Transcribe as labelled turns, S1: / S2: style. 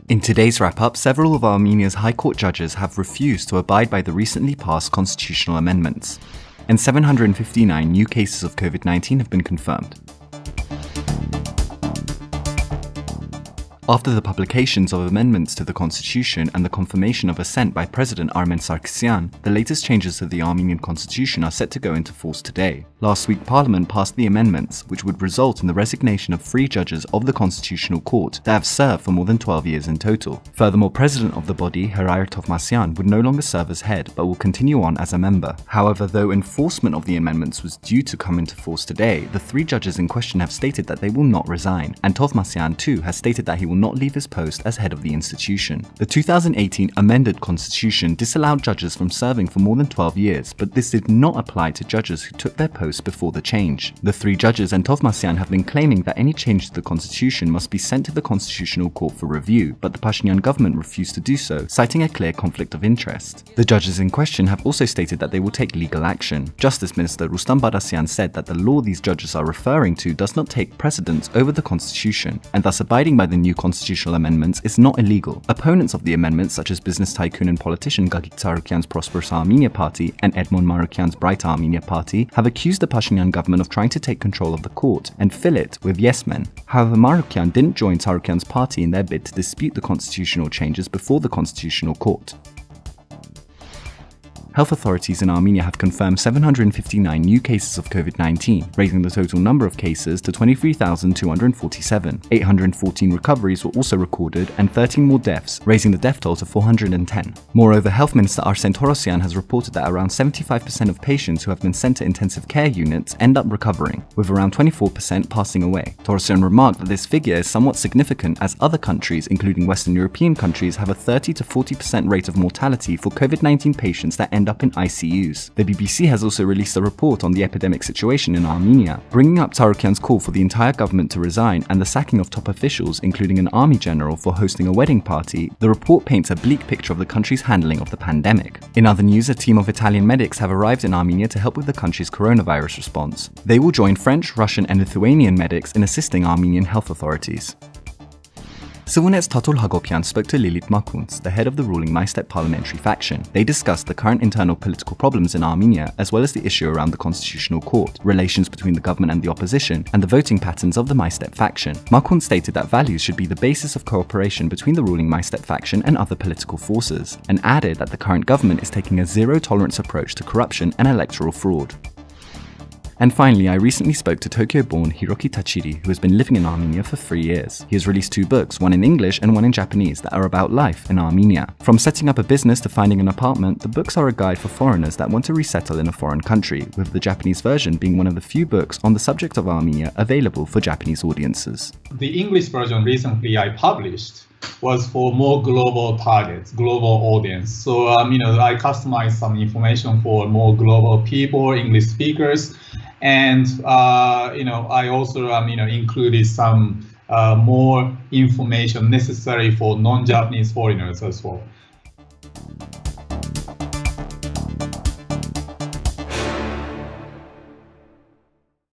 S1: In today's wrap-up, several of Armenia's High Court judges have refused to abide by the recently passed constitutional amendments, and 759 new cases of COVID-19 have been confirmed. After the publications of amendments to the constitution and the confirmation of assent by President Armen Sargsyan, the latest changes to the Armenian constitution are set to go into force today. Last week, Parliament passed the amendments, which would result in the resignation of 3 judges of the Constitutional Court that have served for more than 12 years in total. Furthermore, President of the body, Herair Tovmasyan, would no longer serve as head, but will continue on as a member. However, though enforcement of the amendments was due to come into force today, the 3 judges in question have stated that they will not resign, and Tovmasyan too has stated that he will not leave his post as head of the institution. The 2018 amended constitution disallowed judges from serving for more than 12 years, but this did not apply to judges who took their posts before the change. The 3 judges and Tovmasyan have been claiming that any change to the constitution must be sent to the Constitutional Court for review, but the Pashinyan government refused to do so, citing a clear conflict of interest. The judges in question have also stated that they will take legal action. Justice Minister Rustam Badasyan said that the law these judges are referring to does not take precedence over the constitution, and thus abiding by the new constitutional amendments is not illegal. Opponents of the amendments, such as business tycoon and politician Gagik Tsarukyan's Prosperous Armenia Party and Edmond Marukyan's Bright Armenia Party, have accused the Pashinyan government of trying to take control of the court and fill it with yes men. However, Marukyan didn't join Tsarukyan's party in their bid to dispute the constitutional changes before the Constitutional Court. Health authorities in Armenia have confirmed 759 new cases of COVID-19, raising the total number of cases to 23,247. 814 recoveries were also recorded and 13 more deaths, raising the death toll to 410. Moreover, Health Minister Arsen Torosyan has reported that around 75% of patients who have been sent to intensive care units end up recovering, with around 24% passing away. Torosyan remarked that this figure is somewhat significant as other countries, including Western European countries, have a 30 to 40% rate of mortality for COVID-19 patients that end up in ICUs. The BBC has also released a report on the epidemic situation in Armenia, bringing up Tsarukyan's call for the entire government to resign and the sacking of top officials, including an army general, for hosting a wedding party. The report paints a bleak picture of the country's handling of the pandemic. In other news, a team of Italian medics have arrived in Armenia to help with the country's coronavirus response. They will join French, Russian and Lithuanian medics in assisting Armenian health authorities. CIVILNET's Tatul Hagopian spoke to Lilit Makuns, the head of the ruling MyStep parliamentary faction. They discussed the current internal political problems in Armenia, as well as the issue around the Constitutional Court, relations between the government and the opposition, and the voting patterns of the MyStep faction. Makuns stated that values should be the basis of cooperation between the ruling MyStep faction and other political forces, and added that the current government is taking a zero-tolerance approach to corruption and electoral fraud. And finally, I recently spoke to Tokyo-born Hiroki Tachiri, who has been living in Armenia for 3 years. He has released 2 books, one in English and one in Japanese, that are about life in Armenia. From setting up a business to finding an apartment, the books are a guide for foreigners that want to resettle in a foreign country, with the Japanese version being one of the few books on the subject of Armenia available for Japanese audiences.
S2: The English version recently I published was for more global targets, global audience. So, I customized some information for more global people, English speakers. And, I also, included some more information necessary for non-Japanese foreigners as well.